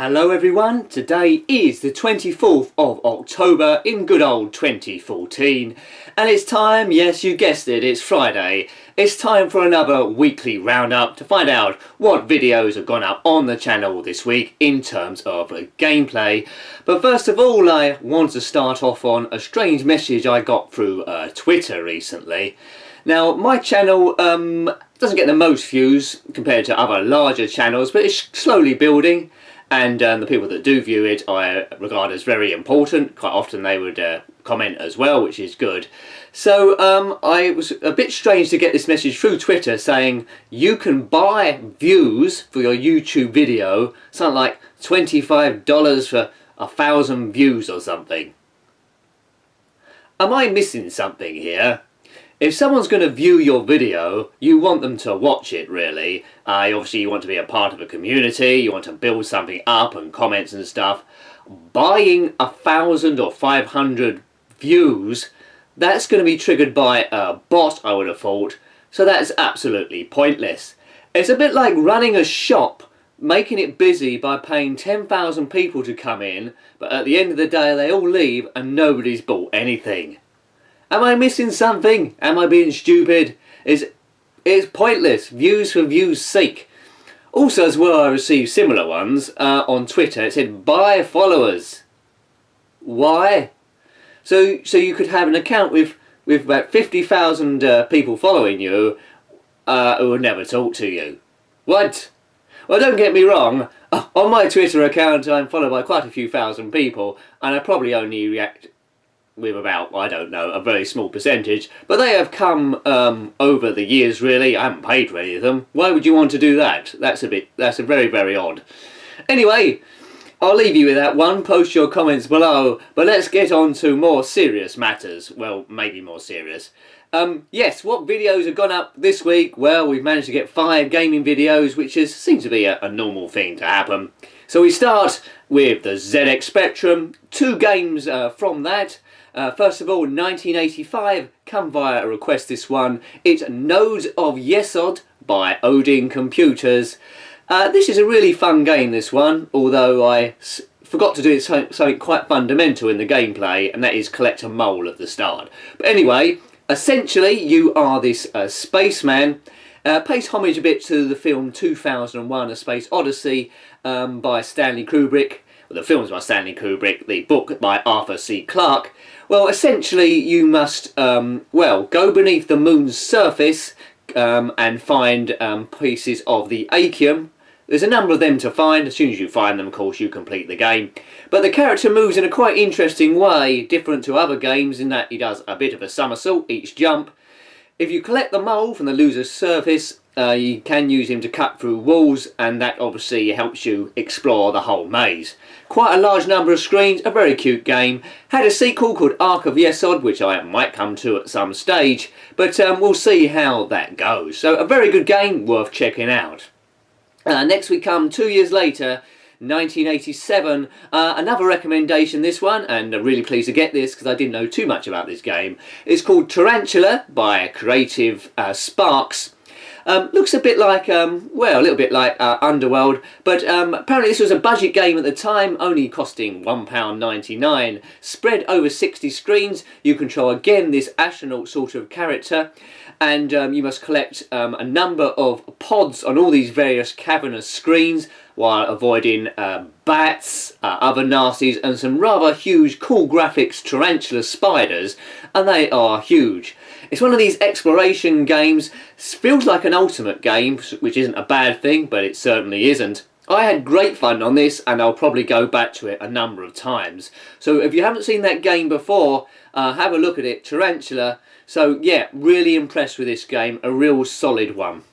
Hello everyone, today is the 24th of October in good old 2014 and it's time, yes you guessed it, it's Friday. It's time for another weekly roundup to find out what videos have gone up on the channel this week in terms of gameplay. But first of all I want to start off on a strange message I got through Twitter recently. Now my channel doesn't get the most views compared to other larger channels, but it's slowly building. And the people that do view it I regard as very important. Quite often they would comment as well, which is good. So I was a bit strange to get this message through Twitter saying you can buy views for your YouTube video, something like $25 for 1,000 views or something. Am I missing something here? If someone's going to view your video, you want them to watch it really. Obviously you want to be a part of a community, you want to build something up and comments and stuff. Buying 1,000 or 500 views, that's going to be triggered by a bot I would have thought, so that's absolutely pointless. It's a bit like running a shop, making it busy by paying 10,000 people to come in, but at the end of the day they all leave and nobody's bought anything. Am I missing something? Am I being stupid? It's pointless. Views for views' sake. Also as well I received similar ones on Twitter. It said buy followers. Why? So you could have an account with about 50,000 people following you who would never talk to you. What? Well, don't get me wrong. On my Twitter account I'm followed by quite a few thousand people and I probably only react with about, I don't know, a very small percentage, but they have come over the years really. I haven't paid for any of them. Why would you want to do that? That's a very, very odd. Anyway, I'll leave you with that one. Post your comments below, but let's get on to more serious matters. Well, maybe more serious. Yes, what videos have gone up this week? Well, we've managed to get 5 gaming videos, which seems to be a normal thing to happen. So we start with the ZX Spectrum, 2 games from that. First of all, 1985, come via a request this one. It's Nodes of YESOD by Odin Computers. This is a really fun game, this one, although I forgot to do something quite fundamental in the gameplay, and that is collect a mole at the start. But anyway, essentially you are this spaceman. Pays homage a bit to the film 2001 A Space Odyssey by Stanley Kubrick. Well, the film's by Stanley Kubrick, the book by Arthur C. Clarke. Well, essentially you must, well, go beneath the moon's surface and find pieces of the Achium. There's a number of them to find. As soon as you find them, of course, you complete the game. But the character moves in a quite interesting way, different to other games in that he does a bit of a somersault each jump. If you collect the mole from the loser's surface, you can use him to cut through walls, and that obviously helps you explore the whole maze. Quite a large number of screens, a very cute game. Had a sequel called Ark of YESOD, which I might come to at some stage, but we'll see how that goes. So a very good game, worth checking out. Next we come 2 years later, 1987, another recommendation this one, and I'm really pleased to get this because I didn't know too much about this game. It's called Tarantula by Creative Sparks. Looks a bit like, well, a little bit like Underworld, but apparently this was a budget game at the time, only costing £1.99. Spread over 60 screens, you control again this astronaut sort of character, and you must collect a number of pods on all these various cavernous screens while avoiding bats, other nasties, and some rather huge cool graphics tarantula spiders, and they are huge. It's one of these exploration games. Feels like an ultimate game, which isn't a bad thing, but it certainly isn't. I had great fun on this, and I'll probably go back to it a number of times. So if you haven't seen that game before, have a look at it, Tarantula. So yeah, really impressed with this game, a real solid one.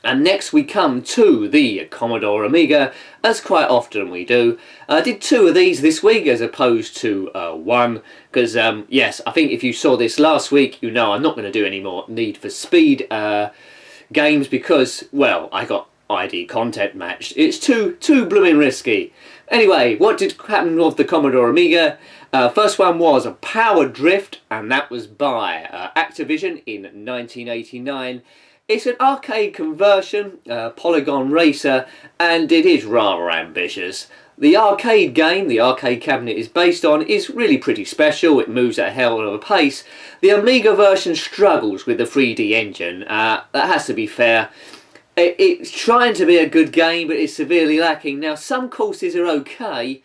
And next we come to the Commodore Amiga, as quite often we do. I did 2 of these this week as opposed to 1, because yes, I think if you saw this last week, you know I'm not going to do any more Need for Speed games because, well, I got ID content matched. It's too blooming risky. Anyway, what did happen with the Commodore Amiga? First one was a Power Drift, and that was by Activision in 1989. It's an arcade conversion, polygon racer, and it is rather ambitious. The arcade game the arcade cabinet is based on is really pretty special. It moves at a hell of a pace. The Amiga version struggles with the 3D engine. That has to be fair. It's trying to be a good game, but it's severely lacking. Now, some courses are okay.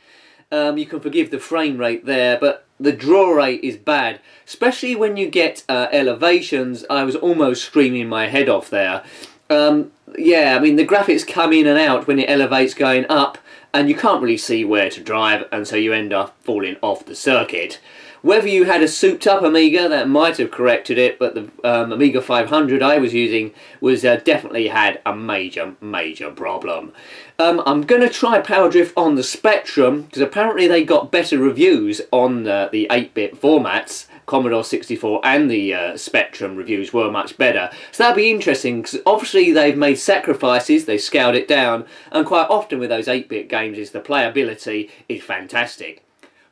You can forgive the frame rate there, but the draw rate is bad. Especially when you get elevations. I was almost screaming my head off there. Yeah, I mean, the graphics come in and out when it elevates going up, and you can't really see where to drive, and so you end up falling off the circuit. Whether you had a souped up Amiga, that might have corrected it, but the Amiga 500 I was using was definitely had a major problem. I'm going to try Power Drift on the Spectrum, because apparently they got better reviews on the 8-bit formats. Commodore 64 and the Spectrum reviews were much better. So that'll be interesting, because obviously they've made sacrifices, they scaled it down, and quite often with those 8-bit games is the playability is fantastic.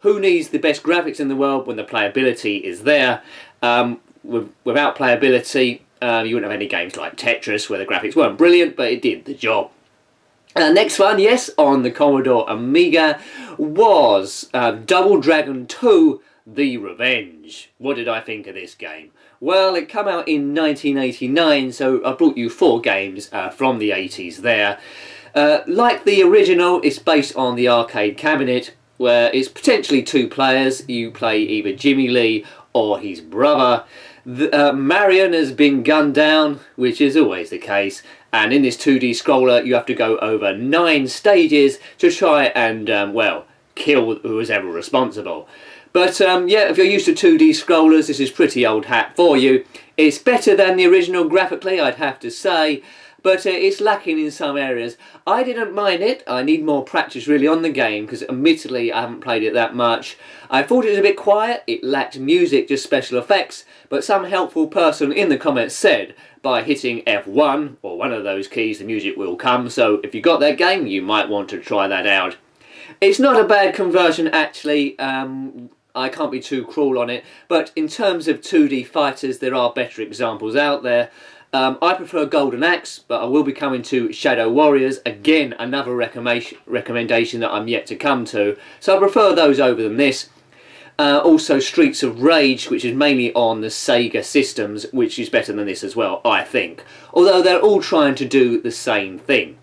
Who needs the best graphics in the world when the playability is there? Without playability, you wouldn't have any games like Tetris where the graphics weren't brilliant, but it did the job. Next one, yes, on the Commodore Amiga was Double Dragon 2 The Revenge. What did I think of this game? Well, it came out in 1989, so I brought you 4 games from the 80s there. Like the original, it's based on the arcade cabinet, where it's potentially 2 players. You play either Jimmy Lee or his brother. Marion has been gunned down, which is always the case, and in this 2D scroller you have to go over 9 stages to try and, well, kill who was ever responsible. But yeah, if you're used to 2D scrollers, this is pretty old hat for you. It's better than the original graphically, I'd have to say, but it's lacking in some areas. I didn't mind it. I need more practice really on the game, because admittedly I haven't played it that much. I thought it was a bit quiet, it lacked music, just special effects, but some helpful person in the comments said by hitting F1, or one of those keys, the music will come, so if you got that game you might want to try that out. It's not a bad conversion actually. I can't be too cruel on it, but in terms of 2D fighters there are better examples out there. I prefer Golden Axe, but I will be coming to Shadow Warriors, again another recommendation that I'm yet to come to, so I prefer those over than this. Also Streets of Rage, which is mainly on the Sega systems, which is better than this as well, I think, although they're all trying to do the same thing.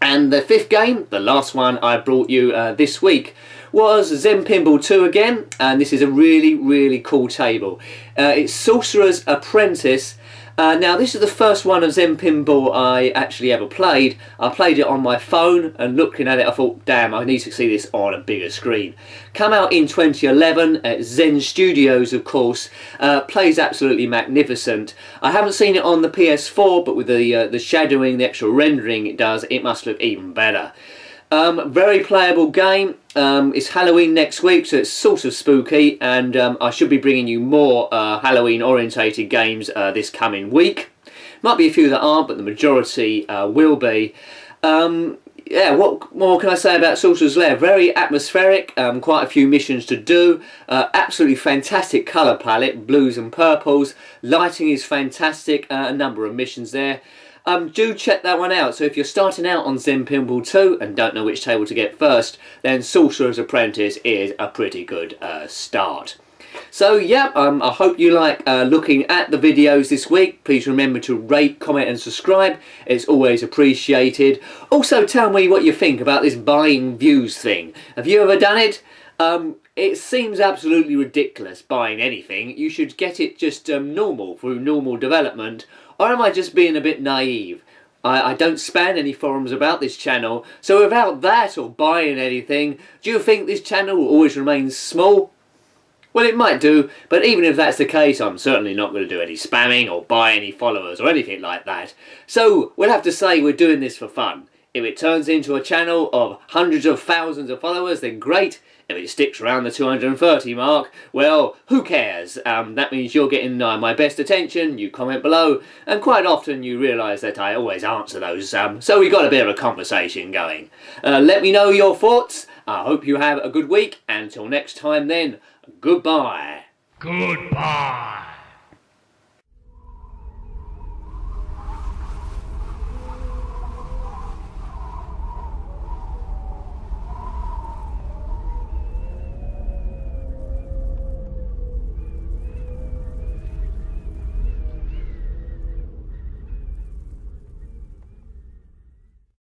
And the 5th game, the last one I brought you this week, was Zen Pinball 2 again, and this is a really cool table. It's Sorcerer's Apprentice. Now this is the first one of Zen Pinball I actually ever played. I played it on my phone, and looking at it I thought, damn, I need to see this on a bigger screen. Come out in 2011 at Zen Studios, of course. Plays absolutely magnificent. I haven't seen it on the PS4, but with the shadowing, the extra rendering it does, it must look even better. Very playable game. It's Halloween next week, so it's sort of spooky, and I should be bringing you more Halloween orientated games this coming week. Might be a few that aren't, but the majority will be. Yeah, what more can I say about Sorcerer's Lair? Very atmospheric, quite a few missions to do, absolutely fantastic colour palette, blues and purples, lighting is fantastic, a number of missions there. Do check that one out. So if you're starting out on Zen Pinball 2 and don't know which table to get first, then Sorcerer's Apprentice is a pretty good start. So yeah, I hope you like looking at the videos this week. Please remember to rate, comment and subscribe. It's always appreciated. Also tell me what you think about this buying views thing. Have you ever done it? It seems absolutely ridiculous buying anything. You should get it just normal, through normal development. Or am I just being a bit naive? I don't spam any forums about this channel, so without that or buying anything, do you think this channel will always remain small? Well, it might do, but even if that's the case, I'm certainly not going to do any spamming or buy any followers or anything like that. So we'll have to say we're doing this for fun. If it turns into a channel of hundreds of thousands of followers, then great. If it sticks around the 230 mark, well, who cares? That means you're getting my best attention, you comment below, and quite often you realise that I always answer those, so we got a bit of a conversation going. Let me know your thoughts. I hope you have a good week, and until next time then, goodbye. Goodbye.